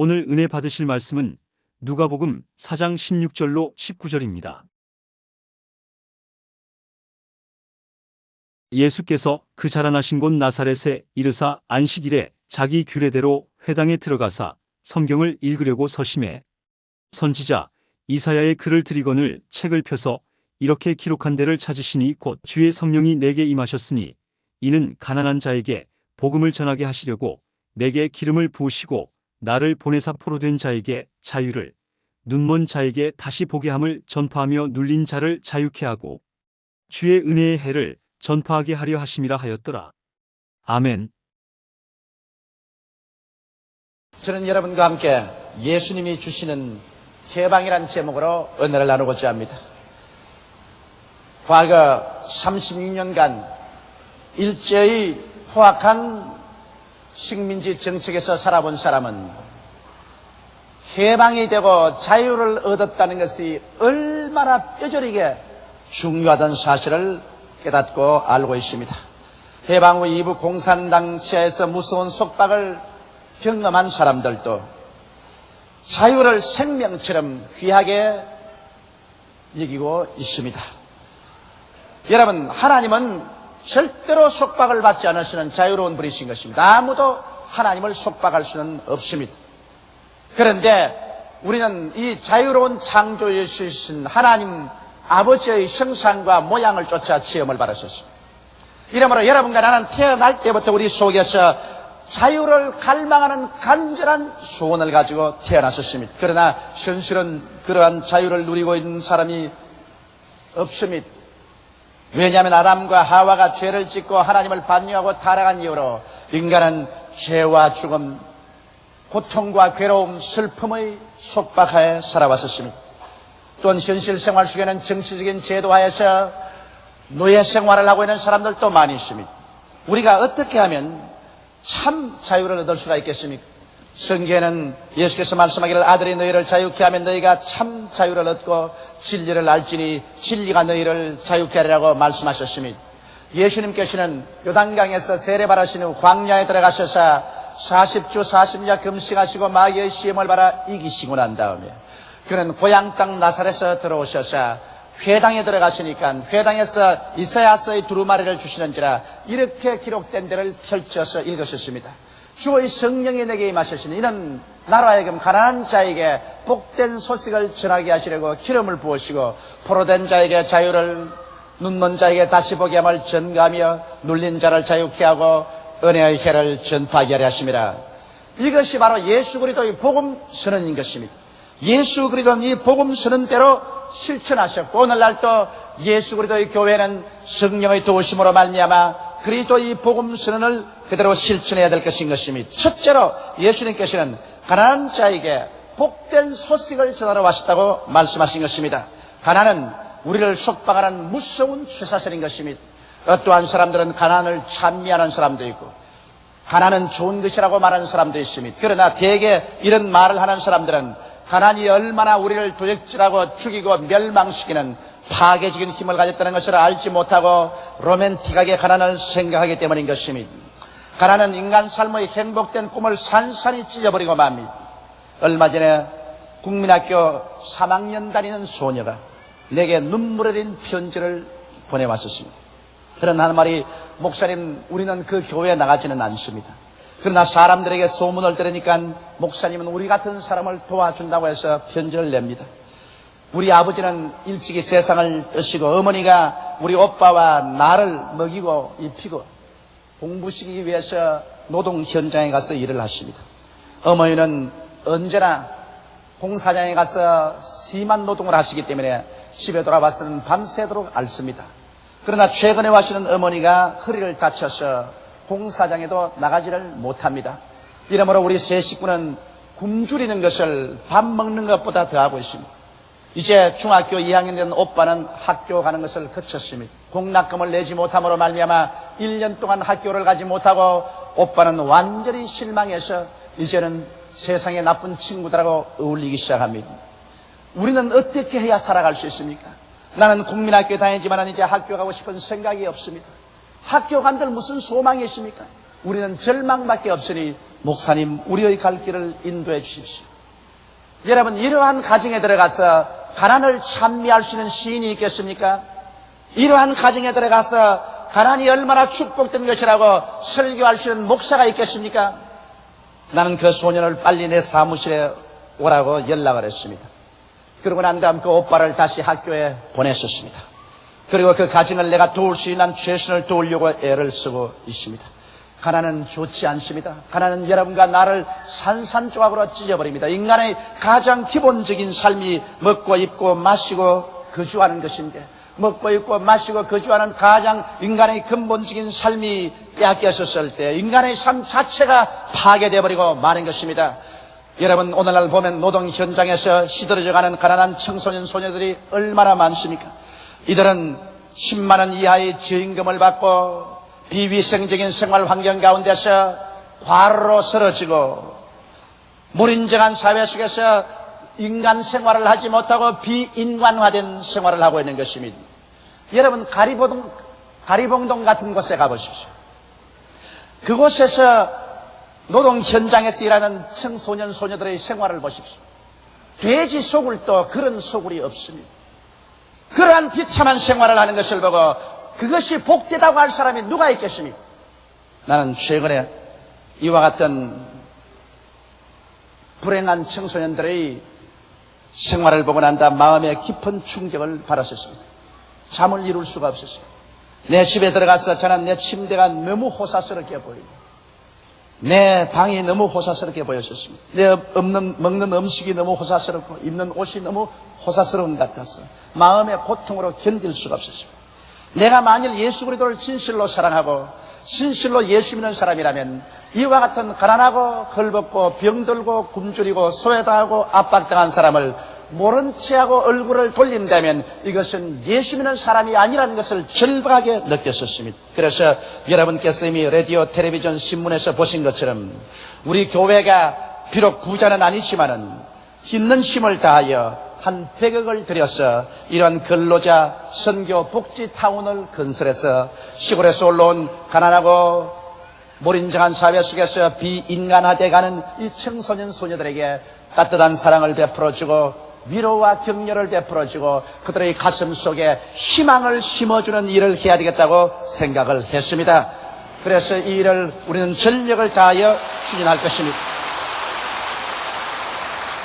오늘 은혜 받으실 말씀은 누가복음 4장 16절로 19절입니다. 예수께서 그 자라나신 곳 나사렛에 이르사 안식일에 자기 규례대로 회당에 들어가사 성경을 읽으려고 서심해 선지자 이사야의 글을 들이거늘 책을 펴서 이렇게 기록한 데를 찾으시니 곧 주의 성령이 내게 임하셨으니 이는 가난한 자에게 복음을 전하게 하시려고 내게 기름을 부으시고 나를 보내사 포로된 자에게 자유를, 눈먼 자에게 다시 보게 함을 전파하며 눌린 자를 자유케 하고 주의 은혜의 해를 전파하게 하려 하심이라 하였더라. 아멘. 저는 여러분과 함께 예수님이 주시는 해방이라는 제목으로 은혜를 나누고자 합니다. 과거 36년간 일제의 후악한 식민지 정책에서 살아본 사람은 해방이 되고 자유를 얻었다는 것이 얼마나 뼈저리게 중요하다는 사실을 깨닫고 알고 있습니다. 해방 후 이부 공산당 치하에서 무서운 속박을 경험한 사람들도 자유를 생명처럼 귀하게 여기고 있습니다. 여러분, 하나님은 절대로 속박을 받지 않으시는 자유로운 분이신 것입니다. 아무도 하나님을 속박할 수는 없습니다. 그런데 우리는 이 자유로운 창조주이신 하나님 아버지의 형상과 모양을 쫓아 체험을 받으셨습니다. 이러므로 여러분과 나는 태어날 때부터 우리 속에서 자유를 갈망하는 간절한 소원을 가지고 태어났었습니다. 그러나 현실은 그러한 자유를 누리고 있는 사람이 없습니다. 왜냐하면 아담과 하와가 죄를 짓고 하나님을 반역하고 타락한 이후로 인간은 죄와 죽음, 고통과 괴로움, 슬픔의 속박하에 살아왔었습니다. 또한 현실 생활 속에는 정치적인 제도하에서 노예 생활을 하고 있는 사람들도 많이 있습니다. 우리가 어떻게 하면 참 자유를 얻을 수가 있겠습니까? 성경에는 예수께서 말씀하기를 아들이 너희를 자유케 하면 너희가 참 자유를 얻고 진리를 알지니 진리가 너희를 자유케 하리라고 말씀하셨습니다. 예수님께서는 요단강에서 세례받으신 후 광야에 들어가셔서 40주 40야 금식하시고 마귀의 시험을 받아 이기시고 난 다음에 그는 고향 땅 나사렛에 들어오셔서 회당에 들어가시니까 회당에서 이사야서의 두루마리를 주시는지라 이렇게 기록된 데를 펼쳐서 읽으셨습니다. 주의 성령이 내게 임하셨으니 이는 나로 하여금 가난한 자에게 복된 소식을 전하게 하시려고 기름을 부으시고 포로된 자에게 자유를, 눈먼 자에게 다시 보게 함을 전가하며 눌린 자를 자유케 하고 은혜의 해를 전파하게 하려 하심이라. 이것이 바로 예수 그리스도의 복음 선언인 것입니다. 예수 그리스도는 이 복음 선언대로 실천하셨고 오늘날 또 예수 그리스도의 교회는 성령의 도우심으로 말미암아 그리스도의 복음 선언을 그대로 실천해야 될 것인 것입니다. 첫째로 예수님께서는 가난한 자에게 복된 소식을 전하러 왔다고 말씀하신 것입니다. 가난은 우리를 속박하는 무서운 쇠사슬인 것입니다. 어떠한 사람들은 가난을 찬미하는 사람도 있고 가난은 좋은 것이라고 말하는 사람도 있습니다. 그러나 대개 이런 말을 하는 사람들은 가난이 얼마나 우리를 도적질하고 죽이고 멸망시키는 파괴적인 힘을 가졌다는 것을 알지 못하고 로맨틱하게 가난을 생각하기 때문인 것입니다. 가난은 인간 삶의 행복된 꿈을 산산이 찢어버리고 맙니다. 얼마 전에 국민학교 3학년 다니는 소녀가 내게 눈물 흘린 편지를 보내왔었습니다. 그런 한 말이 목사님 우리는 그 교회에 나가지는 않습니다. 그러나 사람들에게 소문을 들으니까 목사님은 우리 같은 사람을 도와준다고 해서 편지를 냅니다. 우리 아버지는 일찍이 세상을 떠시고 어머니가 우리 오빠와 나를 먹이고 입히고 공부시키기 위해서 노동 현장에 가서 일을 하십니다. 어머니는 언제나 공사장에 가서 심한 노동을 하시기 때문에 집에 돌아와서는 밤새도록 앓습니다. 그러나 최근에 와시는 어머니가 허리를 다쳐서 공사장에도 나가지를 못합니다. 이러므로 우리 세 식구는 굶주리는 것을 밥 먹는 것보다 더하고 있습니다. 이제 중학교 2학년 된 오빠는 학교 가는 것을 그쳤습니다. 공납금을 내지 못함으로 말미암아 1년 동안 학교를 가지 못하고 오빠는 완전히 실망해서 이제는 세상에 나쁜 친구들하고 어울리기 시작합니다. 우리는 어떻게 해야 살아갈 수 있습니까? 나는 국민학교에 다니지만 이제 학교 가고 싶은 생각이 없습니다. 학교 간들 무슨 소망이 있습니까? 우리는 절망밖에 없으니 목사님, 우리의 갈 길을 인도해 주십시오. 여러분, 이러한 가정에 들어가서 가난을 찬미할 수 있는 시인이 있겠습니까? 이러한 가정에 들어가서 가난이 얼마나 축복된 것이라고 설교할 수 있는 목사가 있겠습니까? 나는 그 소년을 빨리 내 사무실에 오라고 연락을 했습니다. 그러고 난 다음 그 오빠를 다시 학교에 보냈었습니다. 그리고 그 가정을 내가 도울 수 있는 최선을 도우려고 애를 쓰고 있습니다. 가난은 좋지 않습니다. 가난은 여러분과 나를 산산조각으로 찢어버립니다. 인간의 가장 기본적인 삶이 먹고 입고 마시고 거주하는 것인데, 먹고 입고 마시고 거주하는 가장 인간의 근본적인 삶이 뺏겼었을 때 인간의 삶 자체가 파괴되어버리고 마는 것입니다. 여러분, 오늘날 보면 노동 현장에서 시들어져가는 가난한 청소년 소녀들이 얼마나 많습니까? 이들은 10만 원 이하의 저임금을 받고 비위생적인 생활 환경 가운데서 과로로 쓰러지고 불인정한 사회 속에서 인간 생활을 하지 못하고 비인간화된 생활을 하고 있는 것입니다. 여러분, 가리봉동 같은 곳에 가보십시오. 그곳에서 노동 현장에서 일하는 청소년 소녀들의 생활을 보십시오. 돼지 소굴도 그런 소굴이 없습니다. 그러한 비참한 생활을 하는 것을 보고 그것이 복되다고 할 사람이 누가 있겠습니까? 나는 최근에 이와 같은 불행한 청소년들의 생활을 보고 난 다음 마음에 깊은 충격을 받았었습니다. 잠을 이룰 수가 없었어요. 내 집에 들어가서 저는 내 침대가 너무 호사스럽게 보이고 내 방이 너무 호사스럽게 보였었습니다. 내 먹는 음식이 너무 호사스럽고 입는 옷이 너무 호사스러운 것 같아서 마음의 고통으로 견딜 수가 없었습니다. 내가 만일 예수 그리스도를 진실로 사랑하고 진실로 예수 믿는 사람이라면 이와 같은 가난하고 헐벗고 병들고 굶주리고 소외당하고 압박당한 사람을 모른 체하고 얼굴을 돌린다면 이것은 예수 믿는 사람이 아니라는 것을 절박하게 느꼈었습니다. 그래서 여러분께서 이미 라디오, 텔레비전, 신문에서 보신 것처럼 우리 교회가 비록 부자는 아니지만은 있는 힘을 다하여 한 100억을 들여서 이런 근로자 선교 복지타운을 건설해서 시골에서 올라온 가난하고 몰인정한 사회 속에서 비인간화되어가는 이 청소년 소녀들에게 따뜻한 사랑을 베풀어주고 위로와 격려를 베풀어주고 그들의 가슴 속에 희망을 심어주는 일을 해야 되겠다고 생각을 했습니다. 그래서 이 일을 우리는 전력을 다하여 추진할 것입니다.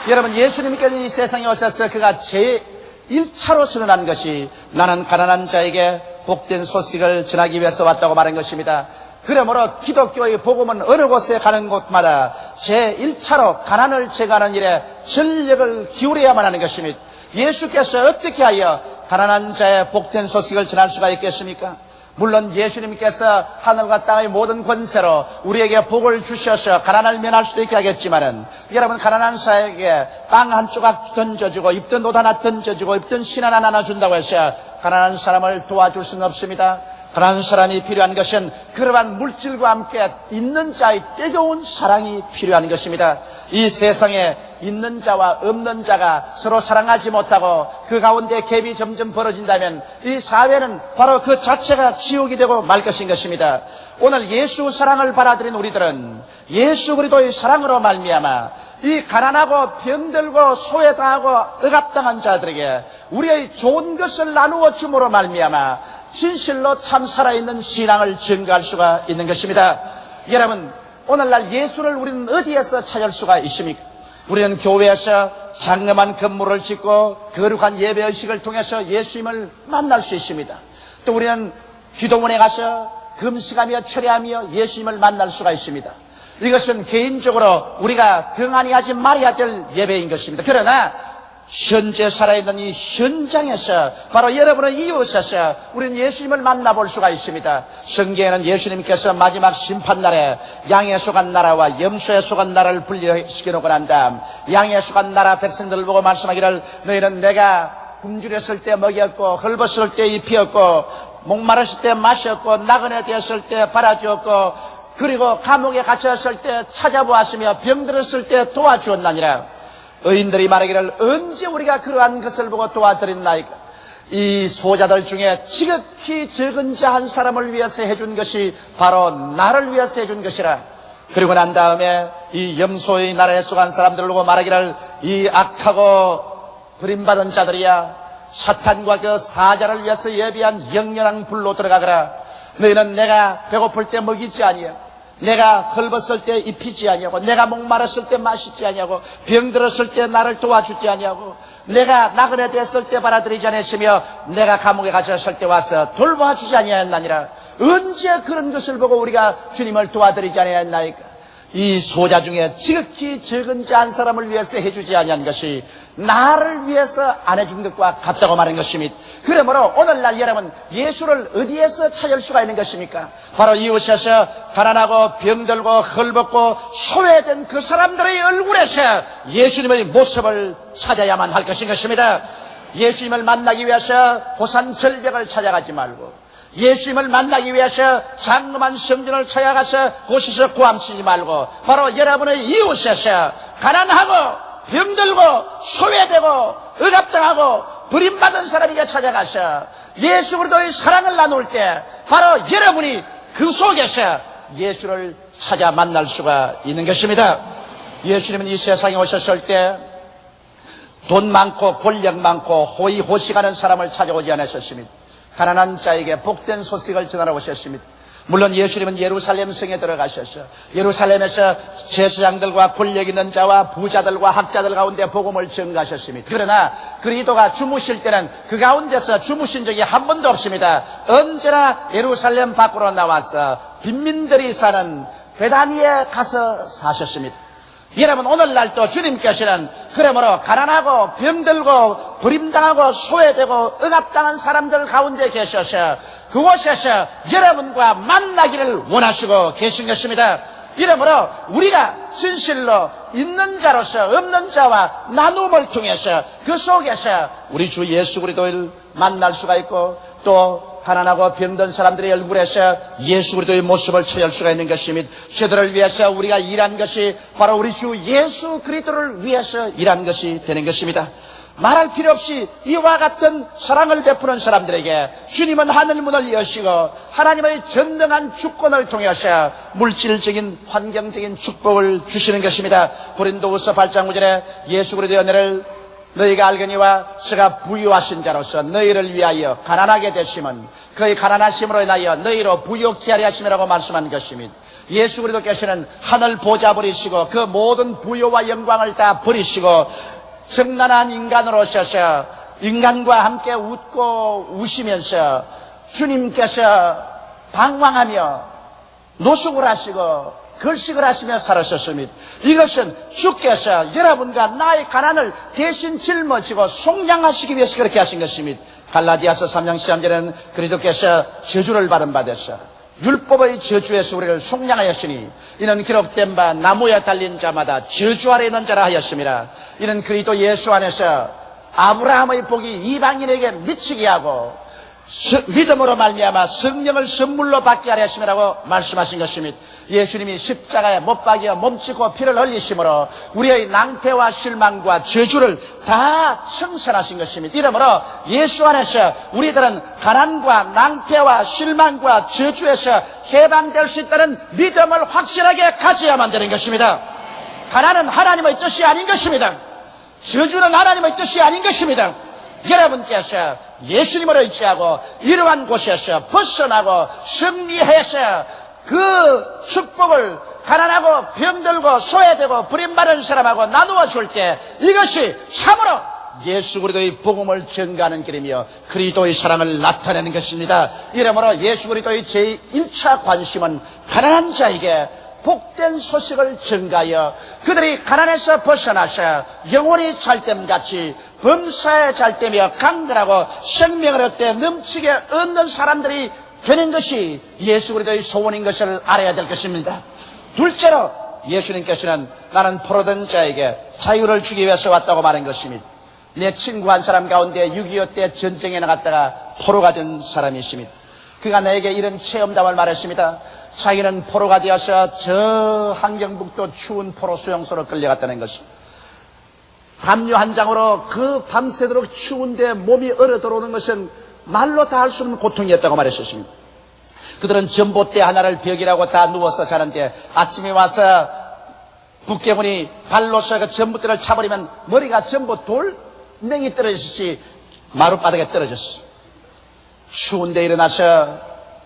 여러분, 예수님께서 이 세상에 오셔서 그가 제1차로 선언한 것이 나는 가난한 자에게 복된 소식을 전하기 위해서 왔다고 말한 것입니다. 그러므로 기독교의 복음은 어느 곳에 가는 곳마다 제1차로 가난을 제거하는 일에 전력을 기울여야만 하는 것입니다. 예수께서 어떻게 하여 가난한 자의 복된 소식을 전할 수가 있겠습니까? 물론 예수님께서 하늘과 땅의 모든 권세로 우리에게 복을 주셔서 가난을 면할 수도 있게 하겠지만은 여러분, 가난한 사에게 빵 한 조각 던져주고 입던 옷 하나 던져주고 입던 신 하나 나눠준다고 해서 가난한 사람을 도와줄 수는 없습니다. 가난한 사람이 필요한 것은 그러한 물질과 함께 있는 자의 뜨거운 사랑이 필요한 것입니다. 이 세상에 있는 자와 없는 자가 서로 사랑하지 못하고 그 가운데 갭이 점점 벌어진다면 이 사회는 바로 그 자체가 지옥이 되고 말 것인 것입니다. 오늘 예수 사랑을 받아들인 우리들은 예수 그리스도의 사랑으로 말미암아 이 가난하고 병들고 소외당하고 억압당한 자들에게 우리의 좋은 것을 나누어 줌으로 말미암아 진실로 참 살아있는 신앙을 증거할 수가 있는 것입니다. 여러분, 오늘날 예수를 우리는 어디에서 찾을 수가 있습니까? 우리는 교회에서 장엄한 건물을 짓고 거룩한 예배의식을 통해서 예수님을 만날 수 있습니다. 또 우리는 기도원에 가서 금식하며 철회하며 예수님을 만날 수가 있습니다. 이것은 개인적으로 우리가 등한히 하지 말아야 될 예배인 것입니다. 그러나 현재 살아있는 이 현장에서 바로 여러분의 이웃에서 우리는 예수님을 만나볼 수가 있습니다. 성경에는 예수님께서 마지막 심판날에 양에 속한 나라와 염소에 속한 나라를 분리시켜놓고 난 다음 양에 속한 나라 백성들을 보고 말씀하기를 너희는 내가 굶주렸을 때 먹였고 헐벗을 때 입히었고 목마르실 때 마셨고 나그네 되었을 때 바라주었고 그리고 감옥에 갇혔을 때 찾아보았으며 병들었을 때 도와주었나니라. 의인들이 말하기를 언제 우리가 그러한 것을 보고 도와드렸나이까. 이 소자들 중에 지극히 적은 자 한 사람을 위해서 해준 것이 바로 나를 위해서 해준 것이라. 그리고 난 다음에 이 염소의 나라에 속한 사람들을 보고 말하기를 이 악하고 버림받은 자들이야, 사탄과 그 사자를 위해서 예비한 영연한 불로 들어가거라. 너희는 내가 배고플 때 먹이지 아니하고, 내가 헐벗을 때 입히지 아니하고, 내가 목마랐을 때 마시지 아니하고, 병들었을 때 나를 도와주지 아니하고, 내가 나그네 됐을 때 받아들이지 않았으며, 내가 감옥에 갇혔을 때 와서 돌봐주지 아니하였나니라. 언제 그런 것을 보고 우리가 주님을 도와드리지 아니하였나이까? 이 소자 중에 지극히 적은 자 한 사람을 위해서 해주지 아니한 것이 나를 위해서 안 해준 것과 같다고 말하는 것입니다. 그러므로 오늘날 여러분, 예수를 어디에서 찾을 수가 있는 것입니까? 바로 이웃에서 가난하고 병들고 헐벗고 소외된 그 사람들의 얼굴에서 예수님의 모습을 찾아야만 할 것인 것입니다. 예수님을 만나기 위해서 고산 절벽을 찾아가지 말고, 예수님을 만나기 위해서 장엄한 성전을 찾아가서 곳에서 구함치지 말고, 바로 여러분의 이웃에서 가난하고 병들고 소외되고 억압당하고 버림받은 사람에게 찾아가서 예수 그리스도의 사랑을 나눌 때 바로 여러분이 그 속에서 예수를 찾아 만날 수가 있는 것입니다. 예수님은 이 세상에 오셨을 때 돈 많고 권력 많고 호의호식하는 사람을 찾아오지 않으셨습니다. 가난한 자에게 복된 소식을 전하러 오셨습니다. 물론 예수님은 예루살렘 성에 들어가셔서 예루살렘에서 제사장들과 권력 있는 자와 부자들과 학자들 가운데 복음을 전가하셨습니다. 그러나 그리스도가 주무실 때는 그 가운데서 주무신 적이 한 번도 없습니다. 언제나 예루살렘 밖으로 나와서 빈민들이 사는 베다니에 가서 사셨습니다. 여러분, 오늘날도 주님께서는 그러므로 가난하고 병들고 버림당하고 소외되고 억압당한 사람들 가운데 계셔서 그곳에서 여러분과 만나기를 원하시고 계신 것입니다. 이러므로 우리가 진실로 있는 자로서 없는 자와 나눔을 통해서 그 속에서 우리 주 예수 그리스도를 만날 수가 있고, 또 가난하고 병든 사람들의 얼굴에서 예수 그리스도의 모습을 찾을 수가 있는 것입니다. 저들을 위해서 우리가 일한 것이 바로 우리 주 예수 그리스도를 위해서 일한 것이 되는 것입니다. 말할 필요 없이 이와 같은 사랑을 베푸는 사람들에게 주님은 하늘문을 여시고 하나님의 전능한 주권을 통해서 물질적인 환경적인 축복을 주시는 것입니다. 고린도후서 8장 9절에 예수 그리스도의 은혜를 너희가 알거니와 저가 부유하신 자로서 너희를 위하여 가난하게 되심은 그의 가난하심으로 인하여 너희로 부유케 하려 하심이라고 말씀한 것입니다. 예수 그리스도께서는 하늘 보좌 버리시고 그 모든 부유와 영광을 다 버리시고 정난한 인간으로 오셔서 인간과 함께 웃고 우시면서 주님께서 방황하며 노숙을 하시고 걸식을 하시며 살으셨습니다. 이것은 주께서 여러분과 나의 가난을 대신 짊어지고 속량하시기 위해서 그렇게 하신 것입니다. 갈라디아서 3장 13절에는 그리스도께서 저주를 받은 바 되사 율법의 저주에서 우리를 속량하였으니 이는 기록된 바 나무에 달린 자마다 저주 아래 있는 자라 하였습니다. 이는 그리스도 예수 안에서 아브라함의 복이 이방인에게 미치게 하고 믿음으로 말미암아 성령을 선물로 받게 하려 하심이라고 말씀하신 것입니다. 예수님이 십자가에 못 박여 몸짓고 피를 흘리심으로 우리의 낭패와 실망과 저주를 다 청산하신 것입니다. 이러므로 예수 안에서 우리들은 가난과 낭패와 실망과 저주에서 해방될 수 있다는 믿음을 확실하게 가져야만 되는 것입니다. 가난은 하나님의 뜻이 아닌 것입니다. 저주는 하나님의 뜻이 아닌 것입니다. 여러분께서 예수님을 의지하고 이러한 곳에서 벗어나고 승리해서 그 축복을 가난하고 병들고 소외되고 버림받은 사람하고 나누어 줄 때 이것이 참으로 예수 그리스도의 복음을 전가하는 길이며 그리스도의 사랑을 나타내는 것입니다. 이러므로 예수 그리스도의 제1차 관심은 가난한 자에게 복된 소식을 전가하여 그들이 가난에서 벗어나서 영혼이 잘됨같이 범사에 잘되며 강건하고 생명을 얻되 넘치게 얻는 사람들이 되는 것이 예수 그리스도의 소원인 것을 알아야 될 것입니다. 둘째로 예수님께서는 나는 포로된 자에게 자유를 주기 위해서 왔다고 말한 것입니다. 내 친구 한 사람 가운데 6.25 때 전쟁에 나갔다가 포로가 된 사람이 있습니다. 그가 나에게 이런 체험담을 말했습니다. 자기는 포로가 되어서 저 함경북도 추운 포로 수용소로 끌려갔다는 것입니다. 담요 한 장으로 그 밤새도록 추운데 몸이 얼어 들어오는 것은 말로 다 할 수 없는 고통이었다고 말했었습니다. 그들은 전봇대 하나를 벽이라고 다 누워서 자는데 아침에 와서 북괴군이 발로서 그 전봇대를 차버리면 머리가 전부 돌멩이 떨어지듯이 마룻바닥에 떨어졌어. 추운데 일어나서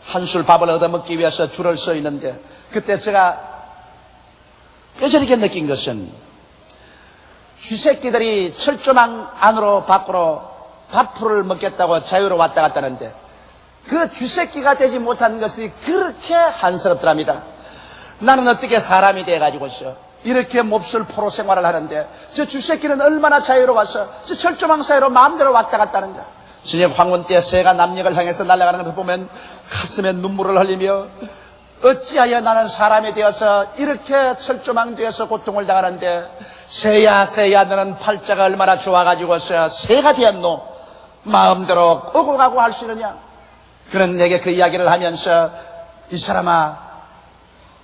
한술 밥을 얻어먹기 위해서 줄을 서 있는데 그때 제가 뼈저리게 느낀 것은 쥐새끼들이 철조망 안으로 밖으로 밥풀을 먹겠다고 자유로 왔다 갔다 하는데 그 쥐새끼가 되지 못한 것이 그렇게 한스럽더랍니다. 나는 어떻게 사람이 돼가지고서 이렇게 몹쓸 포로 생활을 하는데 저 쥐새끼는 얼마나 자유로워서 저 철조망 사이로 마음대로 왔다 갔다 하는가. 저녁 황혼 때 새가 남녘을 향해서 날아가는 것을 보면 가슴에 눈물을 흘리며 어찌하여 나는 사람이 되어서 이렇게 철조망 뒤에서 고통을 당하는데 새야 너는 팔자가 얼마나 좋아가지고서 새가 되었노 마음대로 오고 가고 할 수 있느냐. 그는 내게 그 이야기를 하면서 이 사람아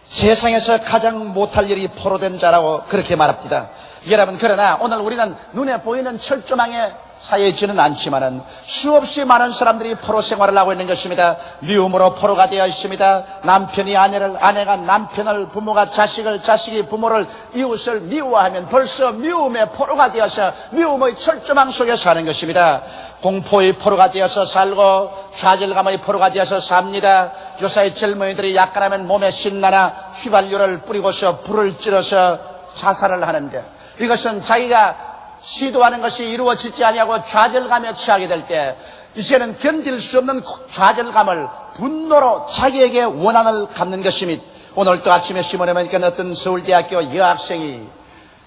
세상에서 가장 못할 일이 포로된 자라고 그렇게 말합니다. 여러분, 그러나 오늘 우리는 눈에 보이는 철조망에 사여지는 않지만은 수없이 많은 사람들이 포로 생활을 하고 있는 것입니다. 미움으로 포로가 되어 있습니다. 남편이 아내를, 아내가 남편을, 부모가 자식을, 자식이 부모를, 이웃을 미워하면 벌써 미움의 포로가 되어서 미움의 철조망 속에 사는 것입니다. 공포의 포로가 되어서 살고 좌절감의 포로가 되어서 삽니다. 요사이 젊은이들이 약간하면 몸에 신나나 휘발유를 뿌리고서 불을 찔러서 자살을 하는데 이것은 자기가 시도하는 것이 이루어지지 아니하고 좌절감에 처하게 될 때 이제는 견딜 수 없는 좌절감을 분노로 자기에게 원한을 갚는 것입니다. 오늘 또 아침에 신문에 보니까 어떤 서울대학교 여학생이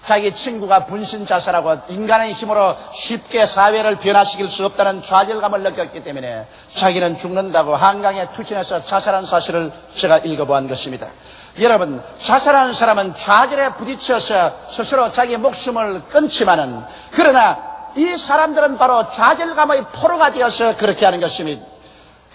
자기 친구가 분신 자살하고 인간의 힘으로 쉽게 사회를 변화시킬 수 없다는 좌절감을 느꼈기 때문에 자기는 죽는다고 한강에 투신해서 자살한 사실을 제가 읽어보았던 것입니다. 여러분, 자살하는 사람은 좌절에 부딪혀서 스스로 자기 목숨을 끊지만은 그러나 이 사람들은 바로 좌절감의 포로가 되어서 그렇게 하는 것입니다.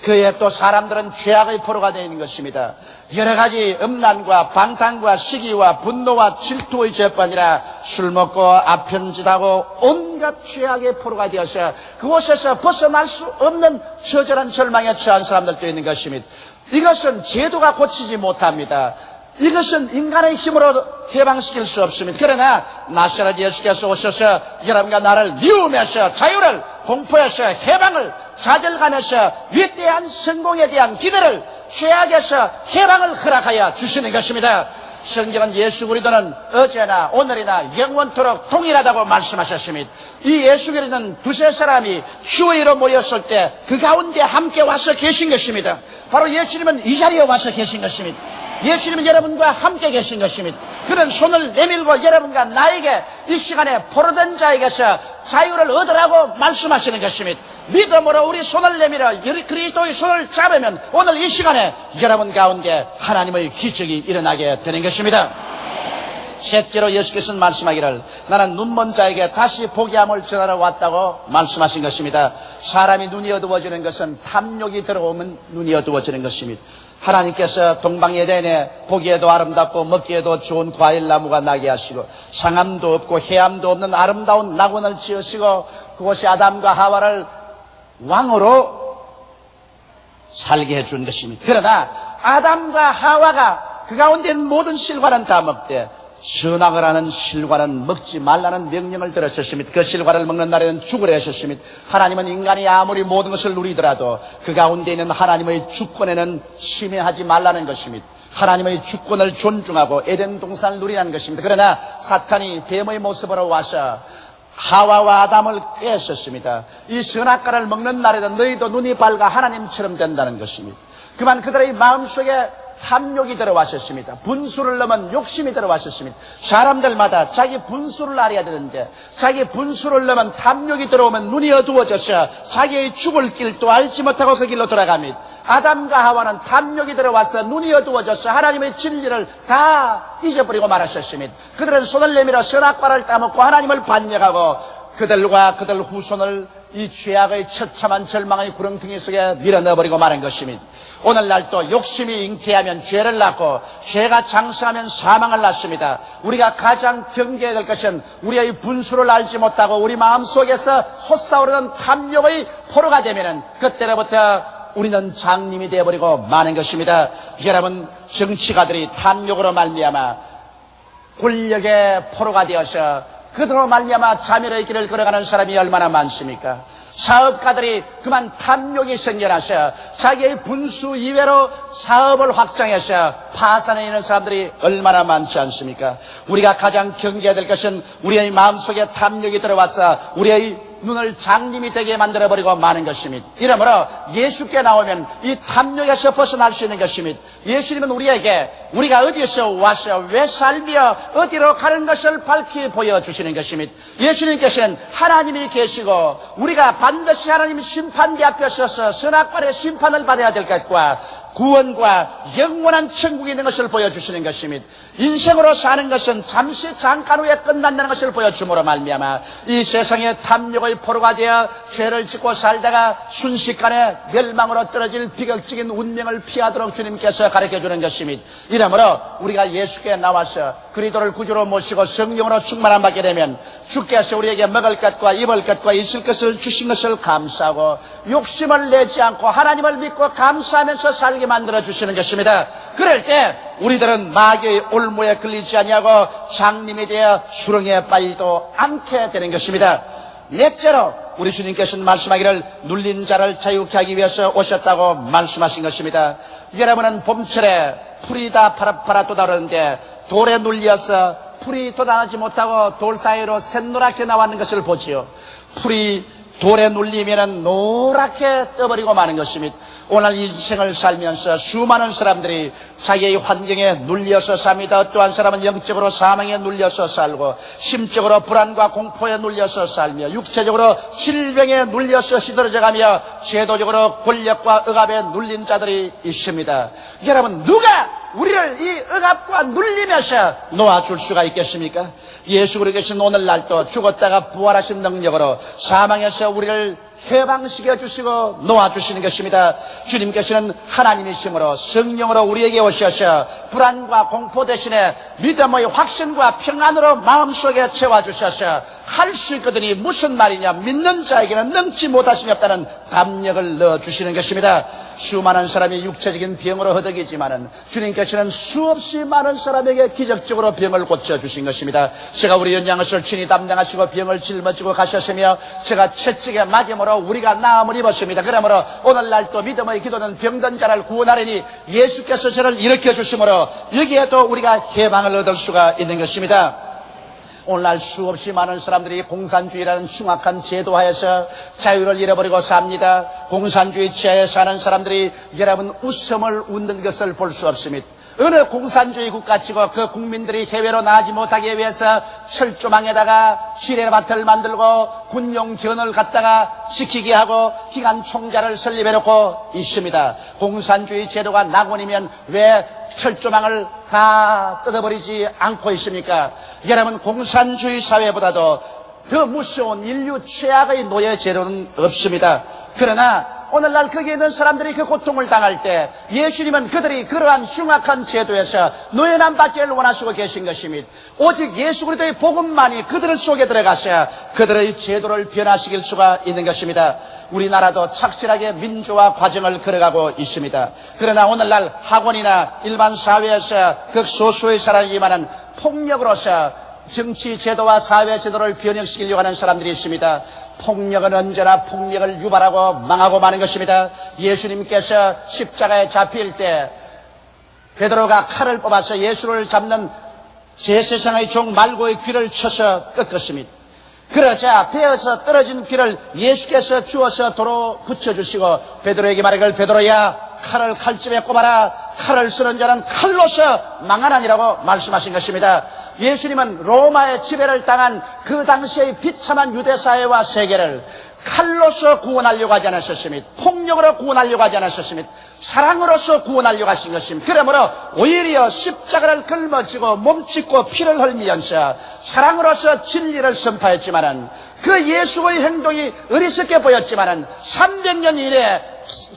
그에 또 사람들은 죄악의 포로가 되는 것입니다. 여러 가지 음란과 방탕과 시기와 분노와 질투의 죄뿐이라 술 먹고 아편짓하고 온갖 죄악의 포로가 되어서 그곳에서 벗어날 수 없는 처절한 절망에 처한 사람들도 있는 것입니다. 이것은 제도가 고치지 못합니다. 이것은 인간의 힘으로 해방시킬 수 없습니다. 그러나 나사렛 예수께서 오셔서 여러분과 나를 미움에서 자유를, 공포에서 해방을, 좌절감에서 위대한 성공에 대한 기대를, 죄악에서 해방을 허락하여 주시는 것입니다. 성경은 예수 그리스도는 어제나 오늘이나 영원토록 동일하다고 말씀하셨습니다. 이 예수 그리스도는 두세 사람이 주의로 모였을 때 그 가운데 함께 와서 계신 것입니다. 바로 예수님은 이 자리에 와서 계신 것입니다. 예수님은 여러분과 함께 계신 것입니다. 그런 손을 내밀고 여러분과 나에게 이 시간에 포로된 자에게서 자유를 얻으라고 말씀하시는 것입니다. 믿음으로 우리 손을 내밀어 그리스도의 손을 잡으면 오늘 이 시간에 여러분 가운데 하나님의 기적이 일어나게 되는 것입니다. 셋째로 예수께서는 말씀하기를 나는 눈먼 자에게 다시 보게 함을 전하러 왔다고 말씀하신 것입니다. 사람이 눈이 어두워지는 것은 탐욕이 들어오면 눈이 어두워지는 것입니다. 하나님께서 동방에덴에 보기에도 아름답고 먹기에도 좋은 과일나무가 나게 하시고 상함도 없고 해함도 없는 아름다운 낙원을 지으시고 그곳이 아담과 하와를 왕으로 살게 해준 것입니다. 그러나 아담과 하와가 그 가운데 있는 모든 실과는 다 먹되 선악을 하는 실과는 먹지 말라는 명령을 들으셨습니다. 그 실과를 먹는 날에는 죽으라 하셨습니다. 하나님은 인간이 아무리 모든 것을 누리더라도 그 가운데 있는 하나님의 주권에는 침해하지 말라는 것입니다. 하나님의 주권을 존중하고 에덴 동산을 누리라는 것입니다. 그러나 사탄이 뱀의 모습으로 와서 하와와 아담을 꿰었습니다. 이 선악과를 먹는 날에는 너희도 눈이 밝아 하나님처럼 된다는 것입니다. 그만 그들의 마음속에 탐욕이 들어왔었습니다. 분수를 넘은 욕심이 들어왔었습니다. 사람들마다 자기 분수를 알아야 되는데 자기 분수를 넘은 탐욕이 들어오면 눈이 어두워져서 자기의 죽을 길도 알지 못하고 그 길로 돌아갑니다. 아담과 하와는 탐욕이 들어와서 눈이 어두워져서 하나님의 진리를 다 잊어버리고 말았었습니다. 그들은 손을 내밀어 선악과를 따먹고 하나님을 반역하고 그들과 그들 후손을 이 죄악의 처참한 절망의 구렁텅이 속에 밀어넣어버리고 마는 것입니다. 오늘날 또 욕심이 잉태하면 죄를 낳고 죄가 장성하면 사망을 낳습니다. 우리가 가장 경계해야 될 것은 우리의 분수를 알지 못하고 우리 마음속에서 솟아오르는 탐욕의 포로가 되면은 그때로부터 우리는 장님이 되어버리고 마는 것입니다. 여러분, 정치가들이 탐욕으로 말미암아 권력의 포로가 되어서 그들로 말미암아 자멸의 길을 걸어가는 사람이 얼마나 많습니까? 사업가들이 그만 탐욕이 생겨나서 자기의 분수 이외로 사업을 확장해서 파산해 있는 사람들이 얼마나 많지 않습니까? 우리가 가장 경계해야 될 것은 우리의 마음속에 탐욕이 들어와서 우리의 눈을 장님이 되게 만들어버리고 마는 것입니다. 이러므로 예수께 나오면 이 탐욕에서 벗어날 수 있는 것입니다. 예수님은 우리에게 우리가 어디에서 와서 왜 살며 어디로 가는 것을 밝히 보여주시는 것입니다. 예수님께서는 하나님이 계시고 우리가 반드시 하나님 심판대 앞에 서서 선악과의 심판을 받아야 될 것과 구원과 영원한 천국이 있는 것을 보여주시는 것입니다. 인생으로 사는 것은 잠시 잠깐 후에 끝난다는 것을 보여줌으로 말미암아 이 세상의 탐욕의 포로가 되어 죄를 짓고 살다가 순식간에 멸망으로 떨어질 비극적인 운명을 피하도록 주님께서 가르쳐주는 것입니다. 이러므로 우리가 예수께 나와서 그리스도를 구주로 모시고 성령으로 충만함 받게 되면 주께서 우리에게 먹을 것과 입을 것과 있을 것을 주신 것을 감사하고 욕심을 내지 않고 하나님을 믿고 감사하면서 살게 만들어 주시는 것입니다. 그럴 때 우리들은 마귀의 올무에 걸리지 아니하고 장님이 되어 수렁에 빠지도 않게 되는 것입니다. 넷째로 우리 주님께서는 말씀하기를 눌린 자를 자유케 하기 위해서 오셨다고 말씀하신 것입니다. 여러분은 봄철에 풀이 다 파랗파랗 돋아오르는데 돌에 눌려서 풀이 돋아나지 못하고 돌 사이로 샛노랗게 나왔는 것을 보지요. 풀이 돌에 눌리면 노랗게 떠버리고 마는 것입니다. 오늘 인생을 살면서 수많은 사람들이 자기의 환경에 눌려서 삽니다. 어떠한 사람은 영적으로 사망에 눌려서 살고 심적으로 불안과 공포에 눌려서 살며 육체적으로 질병에 눌려서 시들어져가며 제도적으로 권력과 억압에 눌린 자들이 있습니다. 여러분, 누가 우리를 이 억압과 눌리면서 놓아줄 수가 있겠습니까? 예수 그리스도께서는 오늘날도 죽었다가 부활하신 능력으로 사망에서 우리를 해방시켜 주시고 놓아주시는 것입니다. 주님께서는 하나님이심으로 성령으로 우리에게 오셔서 불안과 공포 대신에 믿음의 확신과 평안으로 마음속에 채워주셔서 할 수 있거든이 무슨 말이냐, 믿는 자에게는 능치 못하심이 없다는 담력을 넣어주시는 것입니다. 수많은 사람이 육체적인 병으로 허덕이지만은 주님께서는 수없이 많은 사람에게 기적적으로 병을 고쳐주신 것입니다. 제가 우리 연장을 친히 담당하시고 병을 짊어지고 가셨으며 제가 채찍에 맞음으로 우리가 나음을 입었습니다. 그러므로 오늘날 또 믿음의 기도는 병든 자를 구원하려니 예수께서 저를 일으켜 주심으로 여기에도 우리가 해방을 얻을 수가 있는 것입니다. 오늘날 수없이 많은 사람들이 공산주의라는 흉악한 제도하에서 자유를 잃어버리고 삽니다. 공산주의 체에 사는 사람들이 여러분 웃음을 웃는 것을 볼 수 없습니다. 어느 공산주의 국가 치고 그 국민들이 해외로 나가지 못하기 위해서 철조망에다가 지뢰밭을 만들고 군용견을 갖다가 지키게 하고 기관 총자를 설립해놓고 있습니다. 공산주의 제도가 낙원이면 왜 철조망을 다 뜯어버리지 않고 있습니까? 여러분, 공산주의 사회보다도 더 무서운 인류 최악의 노예 제도는 없습니다. 그러나 오늘날 거기에 있는 사람들이 그 고통을 당할 때 예수님은 그들이 그러한 흉악한 제도에서 노예남 받기를 원하시고 계신 것입니다. 오직 예수 그리스도의 복음만이 그들 속에 들어가서 그들의 제도를 변화시킬 수가 있는 것입니다. 우리나라도 착실하게 민주화 과정을 걸어가고 있습니다. 그러나 오늘날 학원이나 일반 사회에서 극소수의 사람이지만은 폭력으로서 정치 제도와 사회 제도를 변형시키려고 하는 사람들이 있습니다. 폭력은 언제나 폭력을 유발하고 망하고 마는 것입니다. 예수님께서 십자가에 잡힐 때 베드로가 칼을 뽑아서 예수를 잡는 제세상의 종 말고의 귀를 쳐서 꺾었습니다. 그러자 베어서 떨어진 귀를 예수께서 주어서 도로 붙여주시고 베드로에게 말하기를 베드로야 칼을 칼집에 꼽아라. 칼을 쓰는 자는 칼로서 망하나니라고 말씀하신 것입니다. 예수님은 로마의 지배를 당한 그 당시의 비참한 유대사회와 세계를 칼로서 구원하려고 하지 않으셨습니다. 폭력으로 구원하려고 하지 않으셨습니다. 사랑으로서 구원하려고 하신 것입니다. 그러므로 오히려 십자가를 걸머지고 몸짓고 피를 흘리면서 사랑으로서 진리를 선포했지만은 그 예수의 행동이 어리석게 보였지만은 300년 이래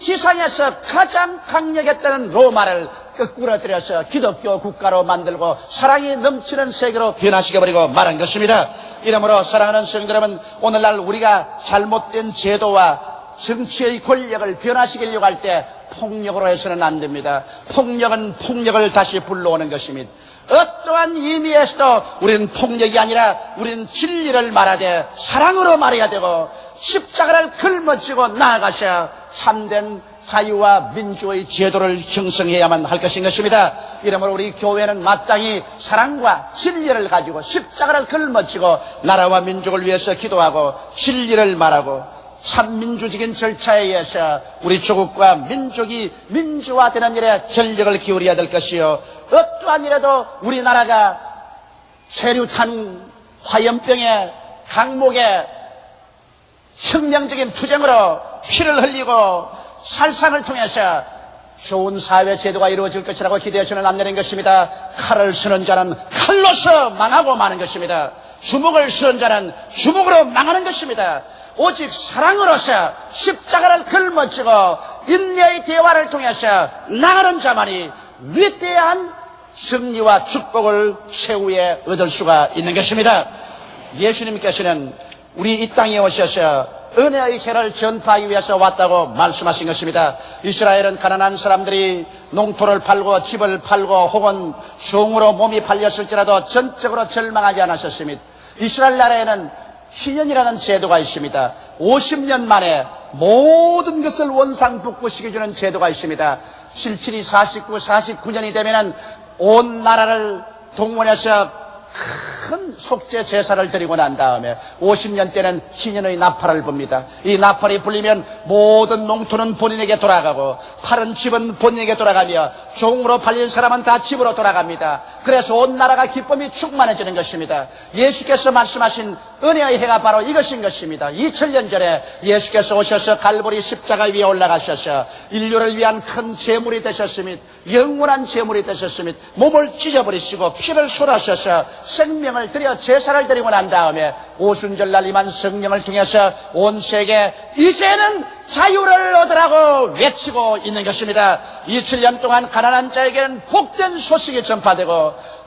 지상에서 가장 강력했다는 로마를 끄꾸러뜨려서 기독교 국가로 만들고 사랑이 넘치는 세계로 변화시켜버리고 말한 것입니다. 이러므로 사랑하는 성도 여러분, 오늘날 우리가 잘못된 제도와 정치의 권력을 변화시키려고 할 때 폭력으로 해서는 안 됩니다. 폭력은 폭력을 다시 불러오는 것입니다. 어떠한 의미에서도 우리는 폭력이 아니라 우리는 진리를 말하되 사랑으로 말해야 되고 십자가를 걸머쥐고 나아가셔야 참된 자유와 민주의 제도를 형성해야만 할 것인 것입니다. 이러므로 우리 교회는 마땅히 사랑과 진리를 가지고 십자가를 걸머쥐고 나라와 민족을 위해서 기도하고 진리를 말하고 참민주적인 절차에 의해서 우리 조국과 민족이 민주화되는 일에 전력을 기울여야 될 것이요, 어떠한 일에도 우리나라가 체류탄 화염병의 강목에 혁명적인 투쟁으로 피를 흘리고 살상을 통해서 좋은 사회 제도가 이루어질 것이라고 기대해서는 안 되는 것입니다. 칼을 쓰는 자는 칼로서 망하고 마는 것입니다. 주먹을 쓰는 자는 주먹으로 망하는 것입니다. 오직 사랑으로서 십자가를 걸머쥐고 인내의 대화를 통해서 나가는 자만이 위대한 승리와 축복을 최후에 얻을 수가 있는 것입니다. 예수님께서는 우리 이 땅에 오셔서 은혜의 해를 전파하기 위해서 왔다고 말씀하신 것입니다. 이스라엘은 가난한 사람들이 농토를 팔고 집을 팔고 혹은 종으로 몸이 팔렸을지라도 전적으로 절망하지 않으셨습니다. 이스라엘 나라에는 희년이라는 제도가 있습니다. 50년 만에 모든 것을 원상복구시켜주는 제도가 있습니다. 77이 49, 49년이 되면은 온 나라를 동원해서 큰 속죄 제사를 드리고 난 다음에 50년 때는 희년의 나팔을 붑니다. 이 나팔이 불리면 모든 농토는 본인에게 돌아가고 팔은 집은 본인에게 돌아가며 종으로 팔린 사람은 다 집으로 돌아갑니다. 그래서 온 나라가 기쁨이 충만해지는 것입니다. 예수께서 말씀하신 은혜의 해가 바로 이것인 것입니다. 2000년 전에 예수께서 오셔서 갈보리 십자가 위에 올라가셔서 인류를 위한 큰 제물이 되셨습니다. 영원한 제물이 되셨습니다. 몸을 찢어버리시고 피를 쏟아셔서 생명을 드려 제사를 드리고 난 다음에 오순절날 임한 성령을 통해서 온 세계 이제는 자유를 얻으라고 외치고 있는 것입니다. 2000년 동안 가난한 자에게는 복된 소식이 전파되고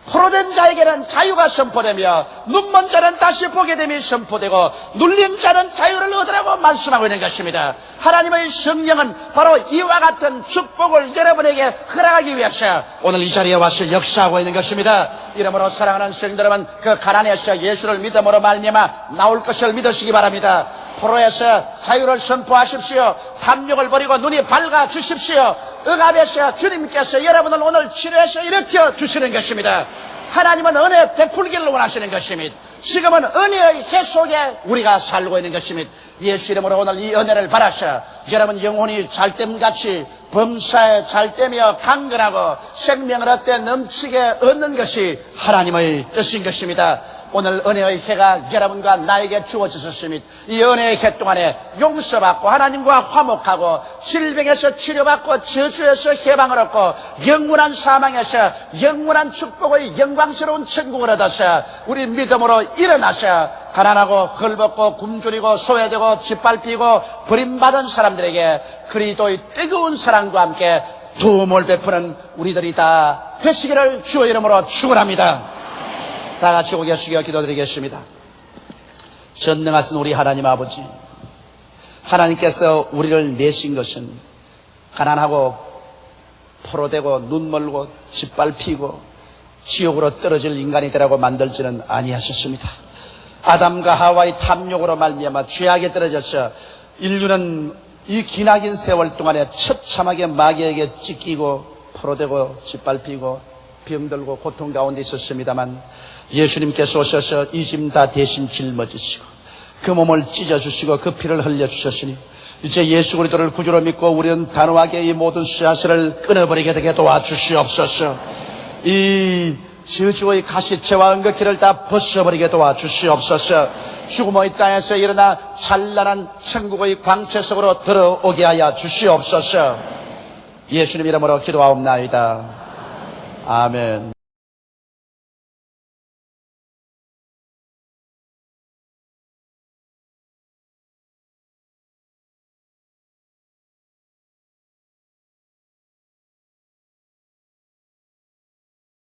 포로된 자에게는 자유가 선포되며 눈먼 자는 다시 보게 됨이 선포되고 눌린 자는 자유를 얻으라고 말씀하고 있는 것입니다. 하나님의 성령은 바로 이와 같은 축복을 여러분에게 허락하기 위해서 오늘 이 자리에 와서 역사하고 있는 것입니다. 이러므로 사랑하는 성도 여러분, 그 가난에서 예수를 믿음으로 말미암아 나올 것을 믿으시기 바랍니다. 포로에서 자유를 선포하십시오. 탐욕을 버리고 눈이 밝아주십시오. 억압에서 주님께서 여러분을 오늘 치료해서 일으켜 주시는 것입니다. 하나님은 은혜 베풀기를 원하시는 것입니다. 지금은 은혜의 해 속에 우리가 살고 있는 것입니다. 예수 이름으로 오늘 이 은혜를 받아서 여러분 영혼이 잘됨같이 범사에 잘되며 강건하고 생명을 얻되 넘치게 얻는 것이 하나님의 뜻인 것입니다. 오늘 은혜의 해가 여러분과 나에게 주어졌습니다. 이 은혜의 해 동안에 용서받고 하나님과 화목하고 질병에서 치료받고 저주에서 해방을 얻고 영원한 사망에서 영원한 축복의 영광스러운 천국을 얻어서 우리 믿음으로 일어나서 가난하고 헐벗고 굶주리고 소외되고 짓밟히고 버림받은 사람들에게 그리스도의 뜨거운 사랑과 함께 도움을 베푸는 우리들이 다 되시기를 주의 이름으로 축원합니다. 다 같이 고개 숙여 기도드리겠습니다. 전능하신 우리 하나님 아버지, 하나님께서 우리를 내신 것은 가난하고 포로되고 눈멀고 짓밟히고 지옥으로 떨어질 인간이 되라고 만들지는 아니하셨습니다. 아담과 하와의 탐욕으로 말미암아 죄악에 떨어져서 인류는 이 기나긴 세월 동안에 처참하게 마귀에게 찢기고 포로되고 짓밟히고 병들고 고통 가운데 있었습니다만 예수님께서 오셔서 이 짐 다 대신 짊어지시고 그 몸을 찢어주시고 그 피를 흘려주셨으니 이제 예수 그리스도를 구주로 믿고 우리는 단호하게 이 모든 씨앗을 끊어버리게 되게 도와주시옵소서. 이 저주의 가시체와 은극기를 다 벗어버리게 도와주시옵소서. 죽음의 땅에서 일어나 찬란한 천국의 광채 속으로 들어오게 하여 주시옵소서. 예수님 이름으로 기도하옵나이다. 아멘.